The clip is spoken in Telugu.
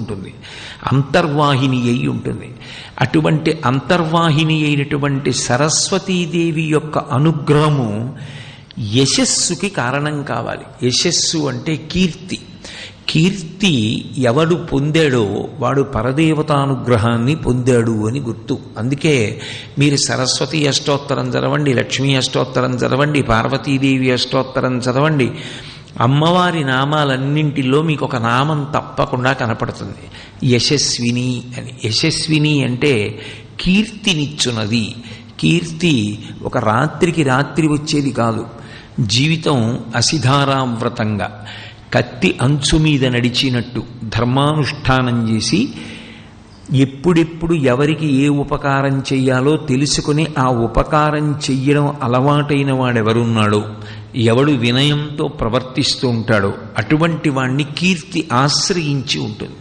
ఉంటుంది, అంతర్వాహిని అయి ఉంటుంది. అటువంటి అంతర్వాహిని అయినటువంటి సరస్వతీదేవి యొక్క అనుగ్రహము యశస్సుకి కారణం కావాలి. యశస్సు అంటే కీర్తి. కీర్తి ఎవడు పొందాడో వాడు పరదేవతానుగ్రహాన్ని పొందాడు అని గుర్తు. అందుకే మీరు సరస్వతి అష్టోత్తరం చదవండి, లక్ష్మీ అష్టోత్తరం చదవండి, పార్వతీదేవి అష్టోత్తరం చదవండి, అమ్మవారి నామాలన్నింటిలో మీకు ఒక నామం తప్పకుండా కనపడుతుంది, యశస్విని అని. యశస్విని అంటే కీర్తినిచ్చున్నది. కీర్తి ఒక రాత్రికి రాత్రి వచ్చేది కాదు. జీవితం అసిధారావ్రతంగా కత్తి అంచు మీద నడిచినట్టు ధర్మానుష్ఠానం చేసి ఎప్పుడెప్పుడు ఎవరికి ఏ ఉపకారం చెయ్యాలో తెలుసుకుని ఆ ఉపకారం చెయ్యడం అలవాటైన వాడెవరున్నాడో, ఎవడు వినయంతో ప్రవర్తిస్తూ ఉంటాడో అటువంటి వాణ్ణి కీర్తి ఆశ్రయించి ఉంటుంది.